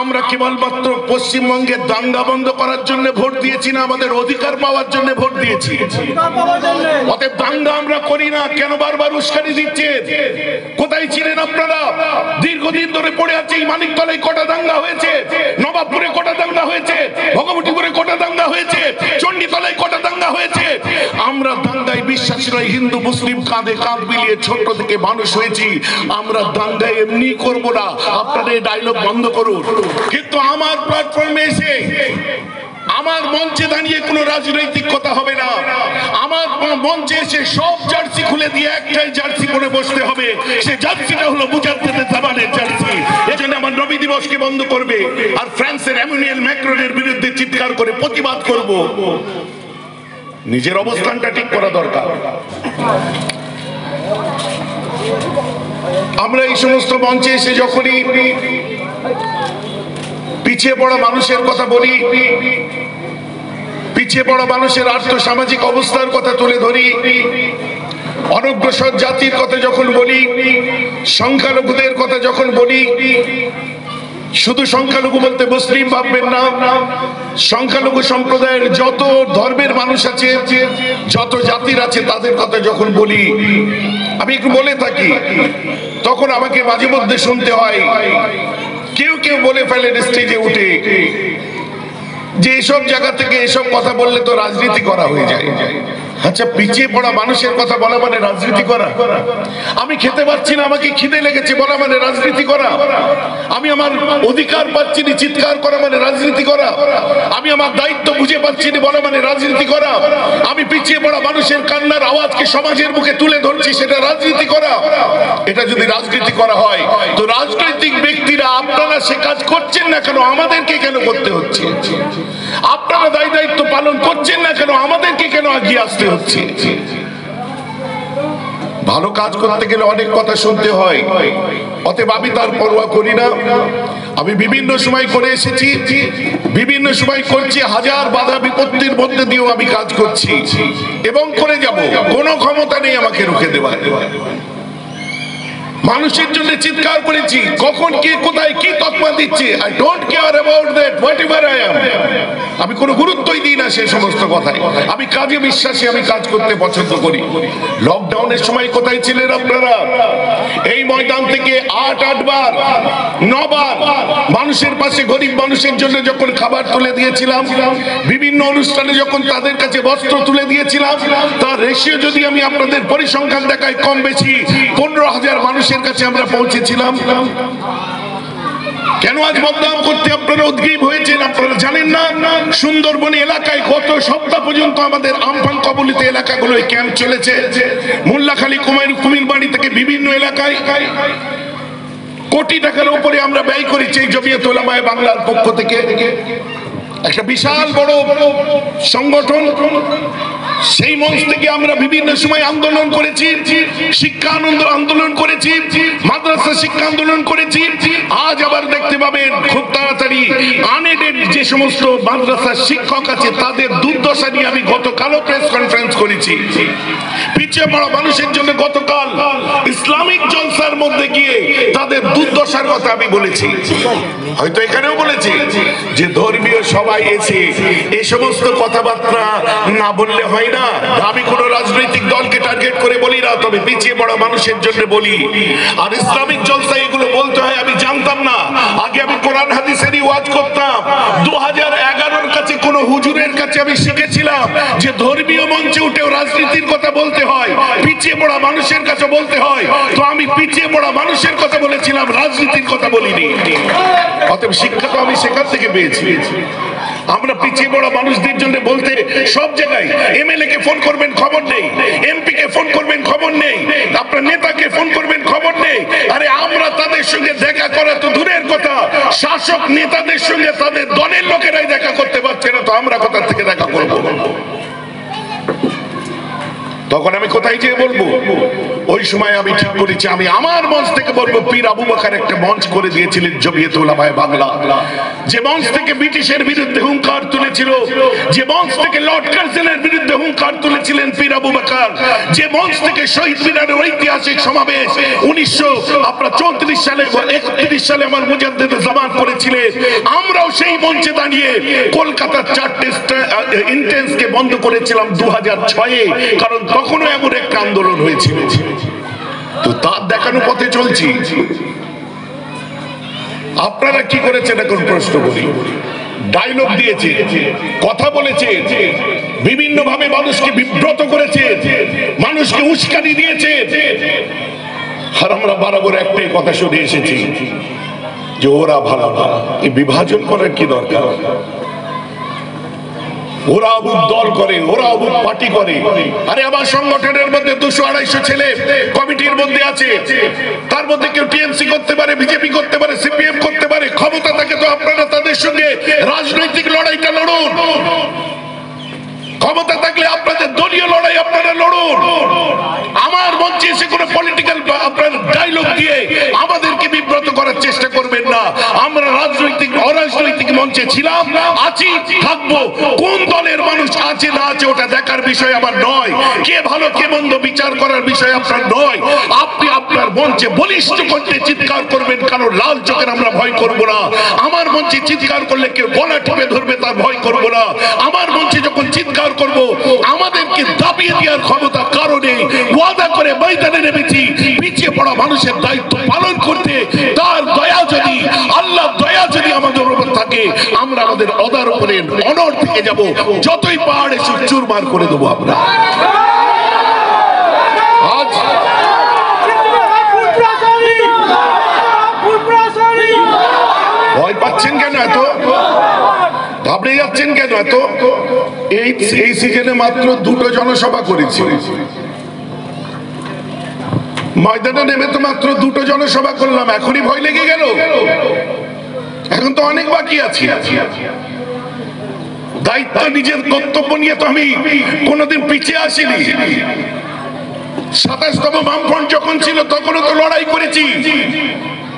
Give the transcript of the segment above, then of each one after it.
আমরা কেবলমাত্র পশ্চিমবঙ্গে দাঙ্গা বন্ধ করার জন্য ভোট দিয়েছি না, আমাদের অধিকার পাওয়ার জন্য ভোট দিয়েছি। অতএব দাঙ্গা আমরা করি না। কেন বারবার উস্কানি দিচ্ছেন? কোথায় ছিলেন আপনারা? দীর্ঘদিন ধরে পড়ে আছে। এই মানিকতলায় কটা দাঙ্গা হয়েছে, নবাবপুরে কটা দাঙ্গা হয়েছে, ভগবতীপুরে কটা দাঙ্গা হয়েছে, চণ্ডীতলায় কটা দাঙ্গা হয়েছে। আমরা দাঙ্গায় বিশ্বাসী নয়। হিন্দু মুসলিম কাঁধে কাঁধ মিলিয়ে ছোট থেকে মানুষ হয়েছি। আমরা দাঙ্গায় এমনি করব না। আপনারা এই ডায়লগ বন্ধ করুন। কিন্তু আমার প্ল্যাটফর্মে এসে, আমার মঞ্চে দাঁড়িয়ে কোনো রাজনৈতিক কথা হবে না। আমার মঞ্চে এসে সব জার্সি খুলে দিয়ে একটাই জার্সি পরে বসতে হবে। সে জার্সিটা হলো মুজাদ্দেদে জামানের জার্সি। এজন্য আমার নবী দিবসকে বন্ধ করবে আর ফ্রান্সের এমানুয়েল ম্যাক্রনের বিরুদ্ধে চিৎকার করে প্রতিবাদ করব। নিজের অবস্থানটা ঠিক করা দরকার। আমরা এই সমস্ত মঞ্চে এসে যখনই পিছিয়ে পড়া মানুষের কথা বলি, পিছিয়ে পড়া মানুষের আর্থসামাজিক অবস্থার কথা তুলে ধরি, অনগ্রসর জাতির কথা যখন বলি, সংখ্যালঘুদের কথা যখন বলি, শুধু সংখ্যালঘু বলতে মুসলিম ভাববেন না। সংখ্যালঘু সম্প্রদায়ের যত ধর্মের মানুষ আছে, যত জাতির আছে, তাদের কথা যখন বলি, আমি একটু বলে থাকি, তখন আমাকে মাঝে মধ্যে শুনতে হয়, কেউ কেউ বলে ফেলেন স্টেজে উঠে যে এসব জায়গা থেকে এসব কথা বললে তো রাজনীতি করা হয়ে যায়। আচ্ছা, পিছিয়ে পড়া মানুষের কথা বলা মানে রাজনীতি করা? আমি খেতে পারছি না, আমাকে খিদে লেগেছে বলা মানে রাজনীতি করা? আমি আমার অধিকার পাচ্ছি না চিৎকার করা মানে রাজনীতি করা? আমি আমার দায়িত্ব বুঝে পাচ্ছি না বলা মানে রাজনীতি করা? আমি পিছিয়ে পড়া মানুষের কান্নার আওয়াজকে সমাজের মুখে তুলে ধরছি, সেটা রাজনীতি করা? এটা যদি রাজনীতি করা হয় তো রাজনৈতিক ব্যক্তিরা আপনারা সে কাজ করছেন না কেন? আমাদেরকে কেন করতে হচ্ছে? আপনারা দায়িত্ব পালন করছেন না কেন? আমাদেরকে কেন এগিয়ে আসতে হচ্ছে? ভালো কাজ করতে গেলে অনেক কথা শুনতে হয়। অতএব আমি তার পরোয়া করি না। আমি বিভিন্ন সময় করে এসেছি, বিভিন্ন সময় করছি, হাজার বাধা বিপত্তির মধ্যে দিয়েও আমি কাজ করছি এবং করে যাব। কোনো ক্ষমতা নেই আমাকে রুখে দেওয়ার। মানুষের জন্য চিৎকার করেছি, কখন কে কোথায় কি তকমা দিচ্ছে, I don't care about that, whatever I am. আমি কোনো গুরুত্বই দিই না সে সমস্ত কথায়। আমি কাজে বিশ্বাসী, আমি কাজ করতে পছন্দ করি। লকডাউনের সময় কোথায় ছিলেন আপনারা? এই ময়দান থেকে 8 বার 9 বার মানুষের পাশে, গরিব মানুষের জন্য যখন খাবার তুলে দিয়েছিলাম, বিভিন্ন অনুষ্ঠানে যখন তাদের কাছে বস্ত্র তুলে দিয়েছিলাম, তার রেশিও যদি আমি আপনাদের পরিসংখ্যান দেখাই, কম বেশি 15,000 মানুষের কাছে আমরা পৌঁছেছিলাম। কেন আজ বদনাম করতে আপনারা উদ্গ্রীব হয়েছেন? আপনারা জানেন না সুন্দরবন এলাকায় গত সপ্তাহ পর্যন্ত আমাদের আমফান কবলিত এলাকাগুলোয় ক্যাম্প চলেছে। মোল্লাখালী, কুমিরবাড়ি থেকে বিভিন্ন এলাকায় কোটি টাকার উপরে আমরা ব্যয় করেছি এই জমিয়ত উলামায়ে বাংলার পক্ষ থেকে। একটা বিশাল বড় সংগঠন। সেই মঞ্চ থেকে আমরা বিভিন্ন সময় আন্দোলন করেছি, শিক্ষা আন্দোলন করেছি, মাদ্রাসা শিক্ষা আন্দোলন করেছি। আজ আবার দেখতে পাবেন খুব তাড়াতাড়ি আনএডেড যে সমস্ত মাদ্রাসার শিক্ষক আছে তাদের দুর্দশা নিয়ে আমি গতকালও প্রেস কনফারেন্স করেছি। পিছিয়ে পড়া মানুষের জন্য গতকাল ইসলামিক জলসার মধ্যে গিয়ে তাদের দুর্দশার কথা আমি বলেছি। হয়তো এখানেও বলেছি যে ধর্মীয় সবাই এসে এই সমস্ত কথাবার্তা না বললে হয় না। আমি কোন রাজনৈতিক দলকে টার্গেট করে বলি না, তবে পিছিয়ে পড়া মানুষের জন্য বলি। আর ইসলামিক জলসায় এগুলো বলতে হয় আমি জানতাম না। আগে আমি কোরআন হাদিসেরই ওয়াজ করতাম। 2011-র কাছে কোন হুজুরের কাছে আমি শিখেছিলাম যে ধর্মীয় মঞ্চে উঠেও রাজনীতির কথা বলতে হয়, পিছিয়ে পড়া মানুষের কাছে বলতে হয়। তো আমি পিছিয়ে পড়া মানুষের কথা বলেছিলাম, রাজনীতির কথা বলিনি। অতএব শিক্ষা তো আমি সেখান থেকে পেয়েছি। আমরা পিছিয়ে পড়া মানুষদের জন্য বলতে সব জায়গায় এমএলএ কে ফোন করবেন খবর নেই, এমপি কে ফোন করবেন খবর নেই, আপনার নেতাকে ফোন করবেন খবর নেই। আরে আমরা তাদের সঙ্গে দেখা করা তো দূরের কথা, শাসক নেতাদের সঙ্গে তাদের দলের লোকেরাই দেখা করতে পারছে না, তো আমরা কোথা থেকে দেখা করব? তখন আমি কোথায় যেয়ে বলবো? ওই সময় আমি ঠিক করেছি আমি আমার মঞ্চ থেকে বলবো, পীর আবু বকর একটা মঞ্চ করে দিয়েছিলেন জমিয়ত উলামায়ে বাংলা, যে মঞ্চ থেকে ব্রিটিশের বিরুদ্ধে হুঙ্কার তুলেছিল, যে মঞ্চ থেকে লর্ড কার্জনের বিরুদ্ধে হুঙ্কার তুলেছিলেন পীর আবু বকর, যে মঞ্চ থেকে শহীদ মিনারের ঐতিহাসিক সমাবেশ 1934 সালে 31 সালে আমার মুজাদ্দিদ জামান করেছিলেন, আমরাও সেই মঞ্চে দাঁড়িয়ে কলকাতার 4টে ইন্টেন্সকে বন্ধ করেছিলাম 2006-এ, কারণ তখনও এমন একটা আন্দোলন হয়েছিল। তো তার দেখানো পথে চলছি। আপনারা কি করেছেন এখন প্রশ্ন করি? ডায়লগ দিয়েছে, কথা বলেছে, বিভিন্ন ভাবে মানুষকে বিব্রত করেছে, মানুষকে উস্কানি দিয়েছে। আর আমরা বরাবর একটাই কথা শুনে এসেছি যে ওরা ভালো না, এই বিভাজন করার কি দরকার? ওরা অমুক দল করে, ওরা অমুক পার্টি করে। আরে আমার সংগঠনের মধ্যে 200-250 ছেলে কমিটির মধ্যে আছে, তার মধ্যে কেউ টিএমসি করতে পারে, বিজেপি করতে পারে, সিপিএম করতে পারে। ক্ষমতা থাকে তো আপনারা তাদের সঙ্গে রাজনৈতিক লড়াইটা লড়ুন। ক্ষমতা থাকলে আপনাদের দলীয় লড়াই আপনারা লড়ুন। আমার মঞ্চে এসে কোনো পলিটিক্যাল আপনার ডায়লগ দিয়ে আমাদেরকে বিব্রত করার চেষ্টা করবেন না। আমরা রাজনৈতিক অরাজনৈতিক মঞ্চে ছিলাম, আছি, থাকবো। কোন দলের মানুষ আছে না আছে ওটা দেখার বিষয় আমার নয়, কে ভালো কে মন্দ বিচার করার বিষয় আপনার নয়। আপনি আপনার মঞ্চে বলিষ্ঠ করতে চিৎকার করবেন, কারণ লাল চোখের আমরা ভয় করব না। আমার মঞ্চে চিৎকার করলে কেউ গলা টিপে ধরবে তার ভয় করব না। আমার মঞ্চে যখন চিৎকার করব, আমাদেরকে দাবিয়ে দেওয়ার ক্ষমতা কারণে ওয়াদা করে ময়দানে নেমেছি পিছিয়ে পড়া মানুষের দায়িত্ব পালন করতে। তার দয়া যদি, আল্লাহ দয়া যদি আমাদের উপর থাকে, আমরা আমাদের অদার উপরে অনড় থেকে যাব। যতই পাহাড়ে চুরমার করে দেবো আমরা। আজ ভয় পাচ্ছেন কেন এত? ঘাবড়ে যাচ্ছেন কেন এত? এই সিজনে মাত্র 2টো জনসভা করেছি, ময়দানে নেমে তো মাত্র 2টো জনসভা করলাম, এখনই ভয় লেগে গেল? এখন তো অনেক বাকি আছে। দায়িত্ব, নিজের কর্তব্য নিয়ে তো আমি কোনোদিন পিছিয়ে আসিনি। 27তম বামফ্রন্ট যখন ছিল তখনও তো লড়াই করেছি।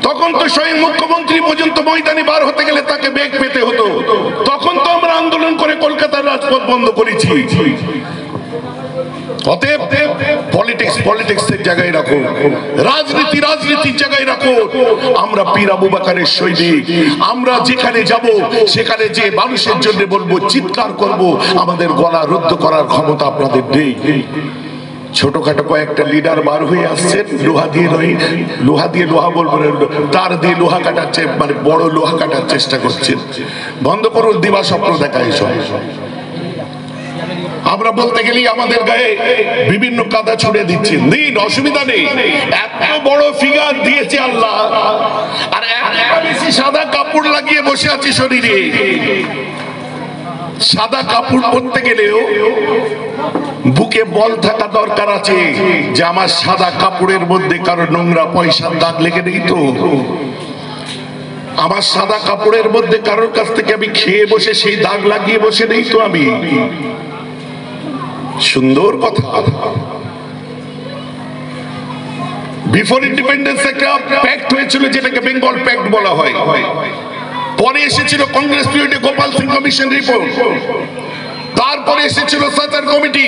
তখন তো স্বয়ং মুখ্যমন্ত্রী পর্যন্ত ময়দানে বার হতে গেলে তাকে বেগ পেতে হতো। তখন তো আমরা আন্দোলন করে কলকাতার রাজপথ বন্ধ করেছি। অতএব পলিটিক্সের জায়গায় রাখো, রাজনীতির জায়গায় রাখো। আমরা পীর আবু বকরের সৈনিক। আমরা যেখানে যাব সেখানে যে মানুষের জন্য বলবো, চিৎকার করব। আমাদের গলা রুদ্ধ করার ক্ষমতা আপনাদের নেই। ছোটখাটো কয়েকটা লিডার বার হয়ে আসছেন, লোহা দিয়ে লোহা বলবো, তার দিয়ে লোহা কাটাচ্ছে, মানে বড় লোহা কাটার চেষ্টা করছেন। বন্ধ করুন দিবা স্বপ্ন দেখা এসব। আমরা বলতে গেলেই আমাদের গায়ে বিভিন্ন কাদা ছুড়ে দিচ্ছেন, দিন, অসুবিধা নেই। এত বড় ফিগার দিয়েছে আল্লাহ, আর একটা বেশি সাদা কাপড় লাগিয়ে বসে আছি শরীরে। সাদা কাপড় পরতে গেলেও বুকে বল থাকা দরকার আছে, যে আমার সাদা কাপড়ের মধ্যে কারো নোংরা পয়সার দাগ লেগে নেই তো। আমার সাদা কাপড়ের মধ্যে কারোর কাছ থেকে আমি খেয়ে বসে সেই দাগ লাগিয়ে বসে নেই তো আমি। সুন্দর কথা। বিফোর ইন্ডিপেন্ডেন্স একটা প্যাক্ট হয়েছিল, যেটাকে বেঙ্গল প্যাক্ট বলা হয়। পরে এসেছিল কংগ্রেস পিরিয়ডে গোপাল সিং কমিশন রিপোর্ট, তারপরে এসেছিল সাতার কমিটি।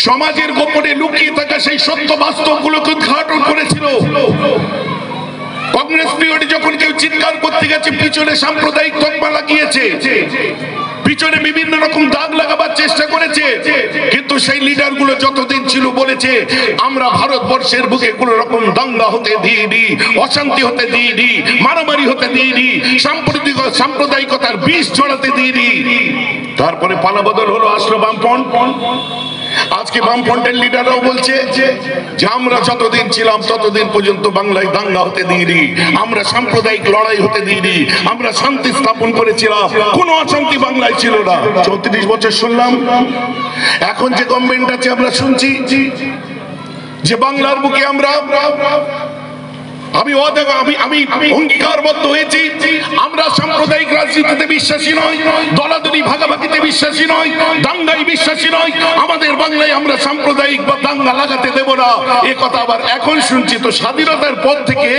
সমাজের গোপনে লুকিয়ে থাকা সেই সত্য বাস্তবগুলোকে উদ্ঘাটন করেছিল। কংগ্রেস পিরিয়ডে যখন কেউ চিৎকার করতে গেছে, পিছনে সাম্প্রদায়িক তকমা লাগিয়েছে, পিছনে বিভিন্ন রকম দাগ লাগাবার চেষ্টা করেছে। কিন্তু সেই লিডার গুলো যতদিন ছিল বলেছে, আমরা ভারতবর্ষের বুকে কোন রকম দাঙ্গা হতে দিইনি, অশান্তি হতে দিইনি, মারামারি হতে দিইনি, সাম্প্রদায়িকতার বিষ ছড়াতে দিইনি। তারপরে পালাবদল হলো, আসলো বামফ্রন্ট। আজকে বামফ্রন্টের লিডাররাও বলছে যে আমরা যতদিন ছিলাম ততদিন পর্যন্ত বাংলায় দাঙ্গা হতে দিইনি, আমরা সাম্প্রদায়িক লড়াই হতে দিইনি, আমরা শান্তি স্থাপন করেছিলাম, কোনো অশান্তি বাংলায় ছিল না। 34 বছর শুনলাম। এখন যে গভর্নমেন্ট আছে আমরা শুনছি যে বাংলার বুকে আমরা আমি অঙ্গীকারবদ্ধ হয়েছি, আমরা সাম্প্রদায়িক রাজনীতিতে বিশ্বাসী নয়, দলাদলি ভাগাভাগিতে বিশ্বাসী নয়, দাঙ্গায় বিশ্বাসী নয়। আমাদের বাংলায় আমরা সাম্প্রদায়িক বা দাঙ্গা লাগাতে দেব না, এ কথা আবার এখন শুনছি। তো স্বাধীনতার পর থেকে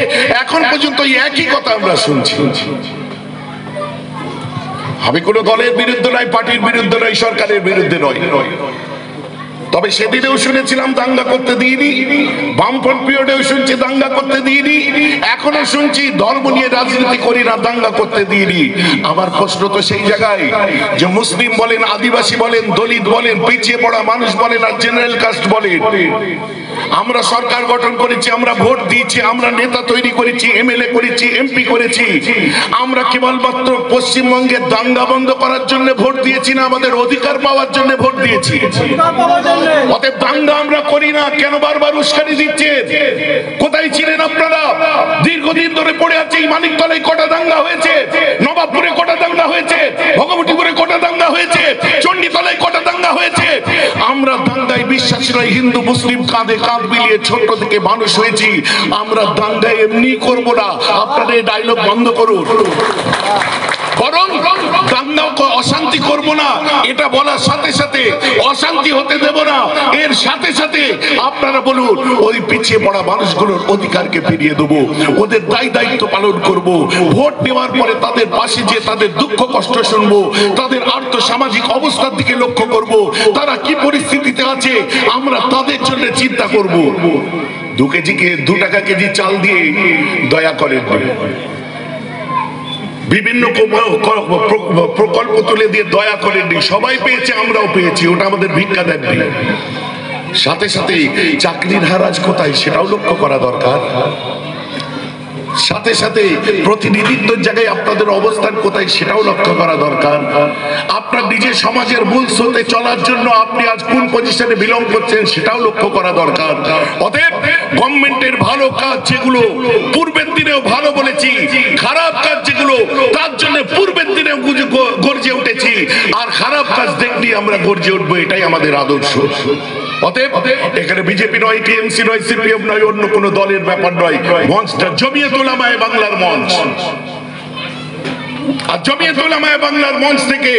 এখন পর্যন্ত একই কথা আমরা শুনছি। আমি কোন দলের বিরুদ্ধে নয়, পার্টির বিরুদ্ধে নয়, সরকারের বিরুদ্ধে নয়, তবে সেদিনেও শুনেছিলাম দাঙ্গা করতে দিইনি, বামফ্রন্ট পিরিয়ডেও শুনছি দাঙ্গা করতে দিইনি, এখনো শুনছি ধর্ম নিয়ে রাজনীতি করি না, দাঙ্গা করতে দিইনি। আমার প্রশ্ন তো সেই জায়গায় যে মুসলিম বলেন, আদিবাসী বলেন, দলিত বলেন, পিছিয়ে পড়া মানুষ বলেন, আর জেনারেল কাস্ট বলেন, আমরা সরকার গঠন করেছি, আমরা ভোট দিয়েছি, আমরা নেতা তৈরি করেছি, এমএলএ করেছি, এমপি করেছি। আমরা কেবলমাত্র পশ্চিমবঙ্গের দাঙ্গা বন্ধ করার জন্য ভোট দিয়েছি না, আমাদের অধিকার পাওয়ার জন্য ভোট দিয়েছি। অতএব দাঙ্গা আমরা করি না। কেন বারবার উস্কানি দিচ্ছেন? কোথায় ছিলেন আপনারা? দীর্ঘদিন ধরে পড়ে আছে। এই মানিকতলায় কটা দাঙ্গা হয়েছে, নবাবপুরে কটা দাঙ্গা হয়েছে, ভগবতীপুরে কটা দাঙ্গা হয়েছে, চণ্ডীতলায় কটা দাঙ্গা হয়েছে। আমরা দাঙ্গায় বিশ্বাসী নয়। হিন্দু মুসলিম কাঁধে কাঁধ মিলিয়ে ছোট থেকে মানুষ হয়েছি। আমরা দাঙ্গায় এমনি করবো না। আপনারা এই ডায়লগ বন্ধ করুন। বরং দাঙ্গা অশান্তি করব না, এটা বলার সাথে সাথে অশান্তি হতে দেব না, এর সাথে সাথে আপনারা বলুন ওই পিছিয়ে পড়া মানুষগুলোর অধিকারকে ফিরিয়ে দেবো, ওদের দায়িত্ব পালন করব। ভোট নেওয়ার পরে তাদের পাশে যে তাদের দুঃখ কষ্ট শুনবো, তাদের আর্থ সামাজিক অবস্থার দিকে লক্ষ্য করব, তারা কি পরিস্থিতিতে আছে আমরা তাদের জন্য চিন্তা করব। 2 টাকা কেজি চাল দিয়ে দয়া করেন, বিভিন্ন প্রকল্প তুলে দিয়ে দয়া করেননি। সবাই পেয়েছে, আমরাও পেয়েছি, ওটা আমাদের ভিক্ষা দেননি। সাথে সাথে চাকরির হার আজ কোথায় সেটাও লক্ষ্য করা দরকার। সাথে সাথে প্রতিনিধিত্বের জায়গায় আপনাদের অবস্থান কোথায় সেটাও লক্ষ্য করা দরকার। আপনার নিজের সমাজের মূল স্রোতে চলার জন্য আপনি আজ কোন পজিশনে বিলং করছেন সেটাও লক্ষ্য করা দরকার। অতএব গভর্নমেন্টের ভালো কাজ যেগুলো পূর্বের দিনেও ভালো বলেছি, খারাপ কাজ যেগুলো তার জন্য পূর্বের দিনেও গর্জে উঠেছি, আর খারাপ কাজ দেখলে আমরা গর্জে উঠবো, এটাই আমাদের আদর্শ। অতএব এখানে বিজেপি নয়, টিএমসি নয়, সিপিএম নয়, অন্য কোন দলের ব্যাপার নয়। মঞ্চটা জমিয়তুল উলামায়ে বাংলার মঞ্চ। আর জমিয়তুল উলামায়ে বাংলার মঞ্চ থেকে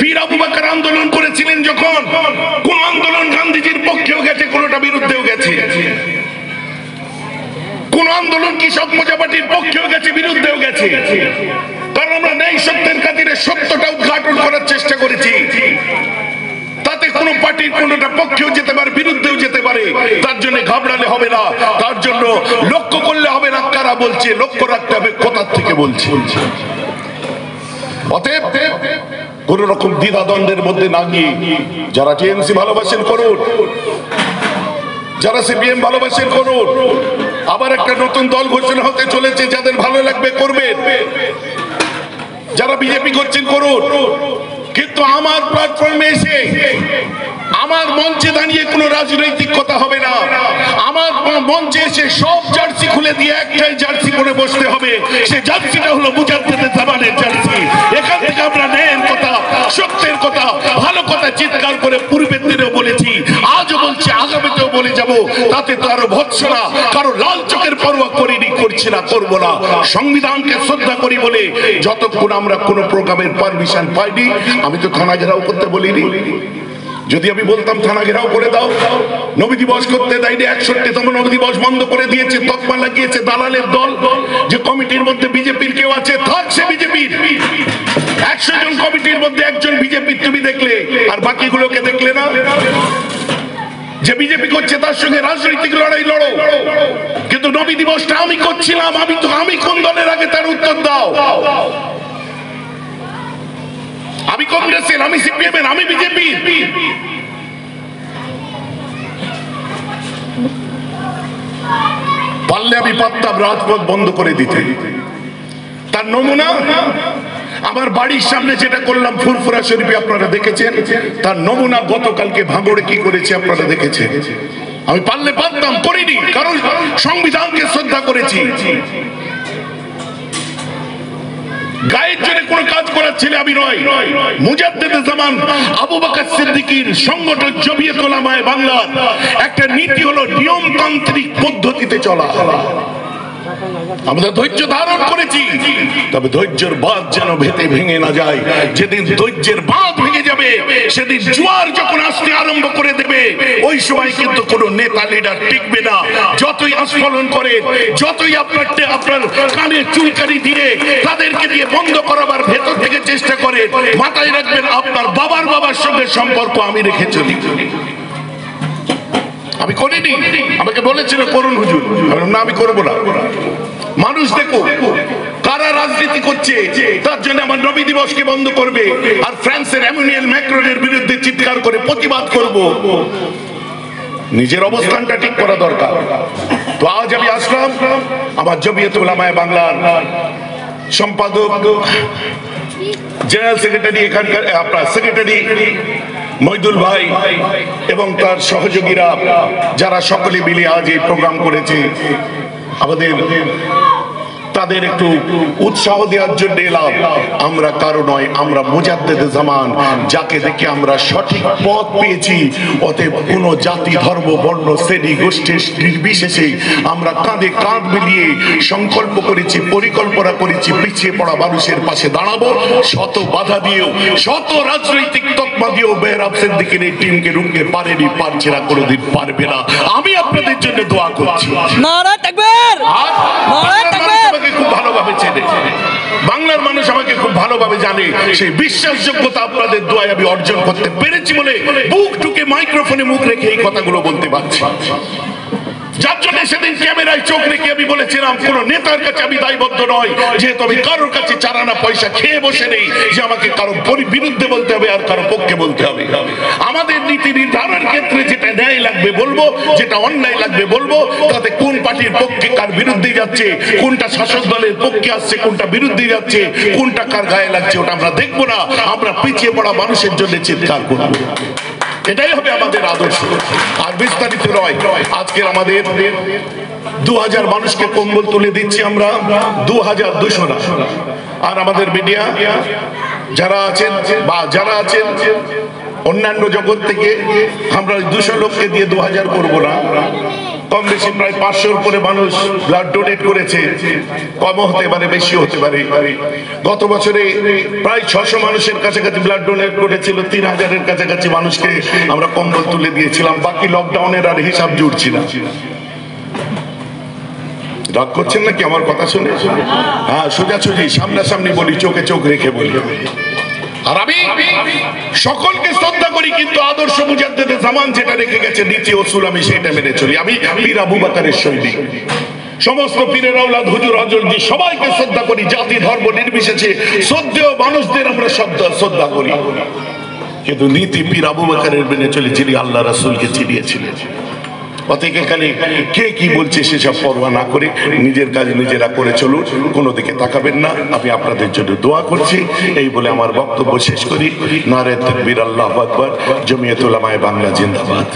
পীর আবু বকর আন্দোলন করেছিলেন যখন, কোন আন্দোলন গান্ধীজির পক্ষেও গেছে, কোনটা বিরুদ্ধেও গেছে। কোন আন্দোলন কৃষক মোর্চা পার্টির পক্ষেও গেছে, বিরুদ্ধেও গেছে। কারণ আমরা ন্যায় সত্যের খাতিরে সত্যটা উদ্ঘাটন করার চেষ্টা করেছি। তাতে কোন পার্টির কোনটা পক্ষেও যেতে পারে, বিরুদ্ধেও যেতে পারে। তার জন্য ঘাবড়ালে হবে না, তার জন্য লক্ষ্য করলে হবে না কারা বলছে, লক্ষ্য রাখতে হবে কোথার থেকে বলছে। অতএব কোন রকম দ্বিধাদ্বন্দ্বের মধ্যে না গিয়ে যারা টিএমসি ভালোবাসেন করুন, যারা সিপিএম ভালোবাসেন করুন। আবার একটা নতুন দল ঘোষণা হতে চলেছে, যাদের ভালো লাগবে করবেন। যারা বিজেপি করছেন করুন, কিন্তু আমার প্ল্যাটফর্মে এসে আমার মঞ্চে দাঁড়িয়ে কোনো রাজনৈতিক কথা হবে না। আমার মঞ্চে এসে সব জার্সি খুলে দিয়ে একটাই জার্সি পরে বসতে হবে, সে জার্সিটা হলো মুজাদ্দেদে জামানের জার্সি। এখান থেকে আমরা ন্যায়ের কথা, সত্যের কথা, ভালো কথা চিৎকার করে পূর্বের দিনেও বলেছি, আজও বলছি, আগামীতেও বলে যাব। তাতে তো আরো ভৎসনা, কারো লাল চোখের পরোয়া করিনি, করছি না, করবো না। সংবিধানকে শ্রদ্ধা করি বলে যতক্ষণ আমরা কোনো প্রোগ্রামের পারমিশন পাইনি, আমি তো থানা ঘেরাও করতে বলিনি। যদি আমি বলতাম থানা ঘেরাও করে দাও, নবী দিবস করতে দেয়নি, 61তম নবী দিবস বন্ধ করে দিয়েছে, তকমা লাগিয়েছে দালালের দল। যে কমিটির মধ্যে বিজেপির কেউ আছে, থাক সে বিজেপির। 100 জন কমিটির মধ্যে একজন বিজেপির তুমি দেখলে, আর বাকিগুলোকে দেখলে না। যে বিজেপি করছে তার সঙ্গে রাজনৈতিক লড়াই লড়ো, কিন্তু নবী দিবসটা আমি করছিলাম, আমি কোন দলের আগে তার উত্তর দাও। আমি কংগ্রেসের, আমি সিপিএম এর, আমি বিজেপি। পারলে আমি পারতাম রাজপথ বন্ধ করে দিতে। তার নমুনা আমার বাড়ির সামনে যেটা করলাম ফুরফুরা শরীফে, আপনারা দেখেছেন। তার নমুনা গতকালকে ভাঙড়ে কি করেছে আপনারা দেখেছেন। আমি পারলে পারতাম, করিনি, কারণ সংবিধানকে শ্রদ্ধা করেছি। গায়ের জন্য কোন কাজ করার ছেলে আমি নয়। মুজাদ্দেদে জামান আবু বকর সিদ্দিকীর সংগঠন জমিয়তুল উলামায়ে বাংলার একটা নীতি হলো নিয়মতান্ত্রিক পদ্ধতিতে চলা। আমরা ধৈর্য ধারণ করেছি, তবে ধৈর্যের বাঁধ যেন ভেঙে না যায়। যেদিন ধৈর্যের বাঁধ ভেঙে যাবে, সেদিন জোয়ার যখন আসতে আরম্ভ করে দেবে, ওই সময় কিন্তু কোনো নেতা লিডার টিকবে না। যতই আস্ফলন করে, যতই আপনার কানে চুলকানি দিয়ে তাদেরকে দিয়ে বন্ধ করাবার ভেতর থেকে চেষ্টা করে, মাথায় রাখবেন আপনার বাবার সঙ্গে সম্পর্ক আমি রেখে চলি। আমি করিনি, আমাকে বলেছিল করুন হুজুর, না আমি করবো না। মানুষ দেখো কারা রাজনীতি করছে, তার জন্য আমার নবী দিবসকে বন্ধ করবে, আর ফ্রান্সের এমানুয়েল ম্যাক্রনের বিরুদ্ধে চিৎকার করে প্রতিবাদ করব। নিজের অবস্থানটা ঠিক করা দরকার। তো আজ আমি আসলাম, আমার জমিয়ত উলামায়ে বাংলার সম্পাদক, জেনারেল সেক্রেটারি, এখানকার আপনার সেক্রেটারি মইদুল ভাই এবং তার সহযোগীরা, যারা সকলে মিলে আজ এই প্রোগ্রাম করেছে, আমাদের তাদের একটু উৎসাহ দেওয়ার জন্য এলাম। আমরা কারো নয়, আমরা মুজাদ্দেদে জামান, যাকে দেখে আমরা সঠিক পথ পেয়েছি। অতএব কোনো জাতি, ধর্ম, বর্ণ, শ্রেণী, গোষ্ঠী নির্বিশেষে আমরা কাঁধে কাঁধ মিলিয়ে সংকল্প করেছি, পরিকল্পনা করেছি, পিছিয়ে পড়া মানুষের পাশে দাঁড়াবো। শত বাধা দিয়েও, শত রাজনৈতিক তকমা দিয়েও মেহরাব সিদ্দিকীর এই টিমকে রুখতে পারেনি, পারছে না, কোনোদিন পারবে না। আমি আপনাদের জন্য দোয়া করছি। নারা তাকবীর, নারা তাকবীর। খুব ভালোভাবে চেনে, বাংলার মানুষ আমাকে খুব ভালোভাবে জানে। সেই বিশ্বাসযোগ্যতা আপনাদের দোয়ায় আমি অর্জন করতে পেরেছি বলে বুক ঢুকে মাইক্রোফোনে মুখ রেখে এই কথাগুলো বলতে পারছি। যার জন্য সেদিন ক্যামেরায় চোখ রেখে আমি বলেছিলাম, কোন নেতার কাছে আমি দায়বদ্ধ নয়, যেহেতু আমি কারোর কাছে চারানা পয়সা খেয়ে বসে নেই যে আমাকে কারো বিরুদ্ধে বলতে হবে আর কারো পক্ষে বলতে হবে। আমাদের নীতি নির্ধারণের ক্ষেত্রে যেটা ন্যায় লাগবে বলবো, যেটা অন্যায় লাগবে বলবো। তাতে কোন পার্টির পক্ষে কার বিরুদ্ধে যাচ্ছে, কোনটা শাসক দলের পক্ষে আসছে, কোনটা বিরুদ্ধে যাচ্ছে, কোনটা কার গায়ে লাগছে, ওটা আমরা দেখবো না। আমরা পিছিয়ে পড়া মানুষের জন্য চিৎকার করবো। এটাই হবে আমাদের আদর্শ, আর বিস্তারিত নয়। আজকের আমাদের 2000 মানুষকে কম্বল তুলে দিচ্ছি আমরা, 2200 না। আর আমাদের মিডিয়া যারা আছেন বা যারা আছেন অন্যান্য জগৎ থেকে, আমরা 200 লোককে দিয়ে 2000 করবো না। কম বেশি প্রায় 500-র উপরে মানুষ ব্লাড ডোনেট করেছে, কম হতে পারে, বেশি হতে পারে। গত বছরে প্রায় 600 মানুষের কাছাকাছি ব্লাড ডোনেট করেছিল, 3000-এর কাছাকাছি মানুষকে আমরা কম্বল তুলে দিয়েছিলাম। বাকি লকডাউনের আর হিসাব জুড়ছি না। রাগ করছেন নাকি আমার কথা শুনে? হ্যাঁ, সোজাসুজি সামনাসামনি বলি, চোখে চোখ রেখে বলি। আর আমি সকলকে শ্রদ্ধা করি, কিন্তু আদর্শ মুজাদ্দেদে জামান যেটা রেখে গেছে নীতি উসুল, আমি সেটা মেনে চলি। আমি পীর আবু বকরের সৈনিক, সমস্ত পীরের আওলাদ, হুজুর হযরতজি সবাইকে শ্রদ্ধা করি, জাতি ধর্ম নির্বিশেষে শ্রদ্ধেয় মানুষদের আমরা শ্রদ্ধা করি। কিন্তু নীতি পীর আবু বকরের মেনে চলি, যিনি আল্লাহ রাসূলকে চিনিয়েছিলেন। অতএব এখানে কে কি বলছে সেসব পরোয়া না করে নিজের কাজ নিজেরা করে চলুন, কোনো দিকে তাকাবেন না। আমি আপনাদের জন্য দোয়া করছি। এই বলে আমার বক্তব্য শেষ করি। নারে তাকবীর, আল্লাহু আকবার। জমিয়ত উলামায়ে বাংলা জিন্দাবাদ।